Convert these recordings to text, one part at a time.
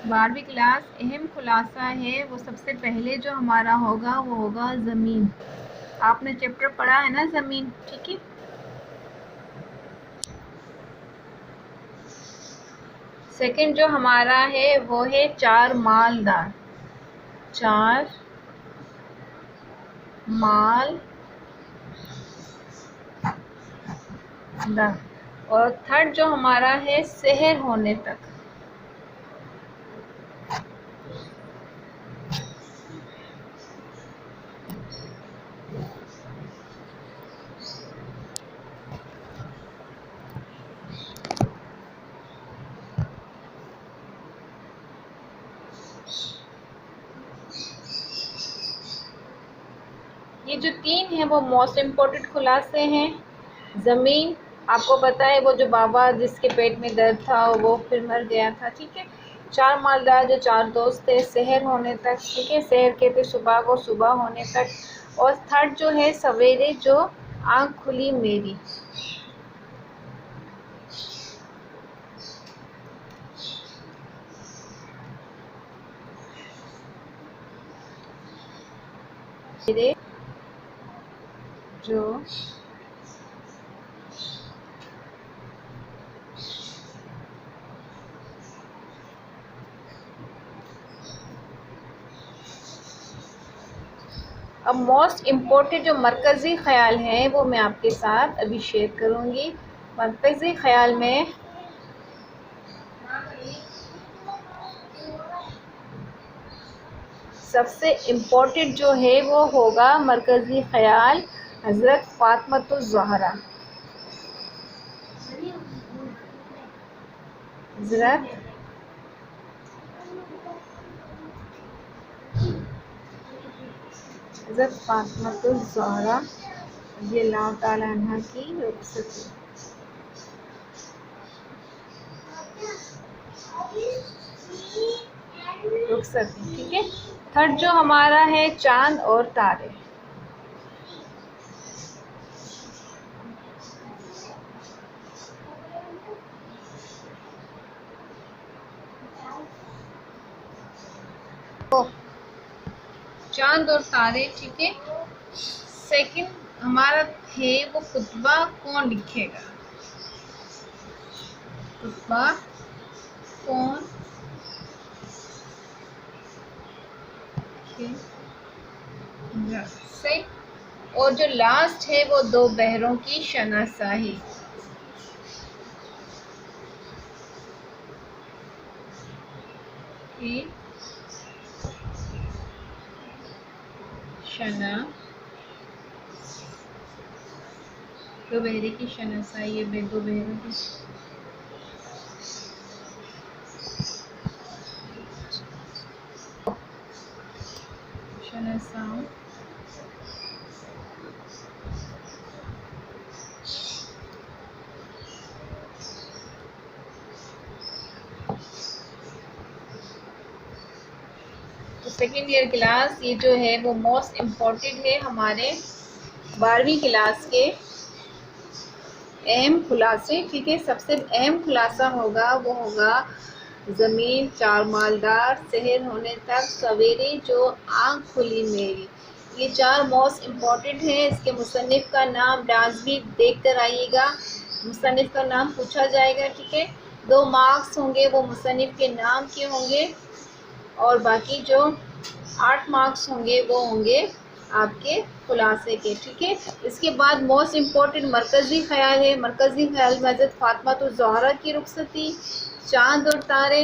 12वीं क्लास अहम खुलासा है वो सबसे पहले जो हमारा होगा वो होगा ज़मीन। आपने चैप्टर पढ़ा है ना ज़मीन, ठीक है। सेकंड जो हमारा है वो है चार मालदार, चार मालदार। और थर्ड जो हमारा है शहर होने तक। ये जो तीन है वो मोस्ट इम्पोर्टेंट खुलासे हैं। ज़मीन आपको पता है वो जो बाबा जिसके पेट में दर्द था वो फिर मर गया था, ठीक है। चार मालदार जो चार दोस्त थे, शहर होने तक, ठीक है। शहर कहते सुबह को, सुबह होने तक। और थर्ड जो है सवेरे जो आँख खुली मेरी। जो अब मोस्ट इम्पोर्टेंट जो मरकज़ी ख़याल है वो मैं आपके साथ अभी शेयर करूँगी। मरकज़ी ख़याल में सबसे इम्पोर्टेंट जो है वो होगा मरकज़ी ख़याल हज़रत फ़ातिमा-उज़-ज़हरा। हज़रत फ़ातिमा-उज़-ज़हरा रज़ियल्लाहु ताला अन्हा की रुख़सती। ठीक है। थर्ड जो हमारा है चांद और तारे। चांद और तारे, ठीक है। सेकंड हमारा है वो खुतबा कौन लिखेगा, खुतबा कौन सही। और जो लास्ट है वो दो बहरों की शनासाही। दो बहरे की शनासाही है, दो बहरों की शनासाओं। तो सेकेंड ईयर क्लास ये जो है वो मोस्ट इम्पोर्टेंट है हमारे 12वीं क्लास के अहम खुलासे, ठीक है। सबसे अहम खुलासा होगा वो होगा ज़मीन, चार मालदार, शहर होने तक, सवेरे जो आँख खुली मेरी। ये चार मोस्ट इम्पॉर्टेंट है। इसके मुसन्निफ़ का नाम डांस भी देख कर आइएगा, मुसन्निफ़ का नाम पूछा जाएगा, ठीक है। 2 मार्क्स होंगे वो मुसन्निफ़ के नाम के होंगे और बाकी जो 8 मार्क्स होंगे वो होंगे आपके खुलासे के, ठीक है। इसके बाद मोस्ट इम्पोर्टेंट मरकज़ी ख़याल है। मरकज़ी ख़याल में हज़रत फ़ातिमा-उज़-ज़हरा की रुख़सती, चाँद और तारे,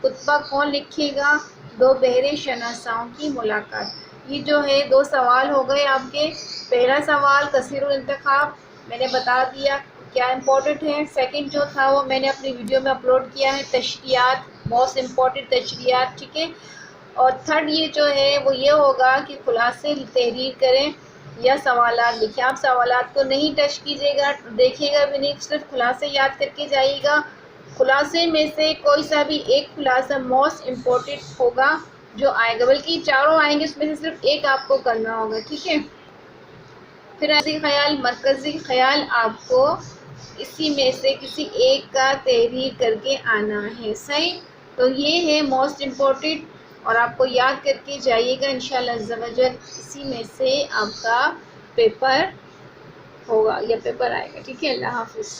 खुतबा कौन लिखेगा, दो बहरे शनासाओं की मुलाकात। ये जो है 2 सवाल हो गए आपके। पहला सवाल कसीरुल इंतखाब मैंने बता दिया क्या इम्पोर्टेंट है। सेकंड जो था वो मैंने अपनी वीडियो में अपलोड किया है, तशरीयात, मोस्ट इम्पोर्टेंट तशरीयात, ठीक है। और थर्ड ये जो है वो ये होगा कि खुलासे तहरीर करें या सवालात लिखें। आप सवालात को नहीं टच कीजिएगा, देखिएगा भी नहीं, सिर्फ खुलासे याद करके जाइएगा। खुलासे में से कोई सा भी एक खुलासा मोस्ट इम्पोर्टेंट होगा जो आएगा, बल्कि चारों आएंगे उसमें से सिर्फ एक आपको करना होगा, ठीक है। फिर मरकज़ी ख़याल आपको इसी में से किसी एक का तहरीर करके आना है, सही। तो ये है मोस्ट इम्पोर्टेंट, और आपको याद करके जाइएगा इंशाल्लाह अज़्ज़ा वजल, इसी में से आपका पेपर होगा या पेपर आएगा। ठीक है, अल्लाह हाफिज़।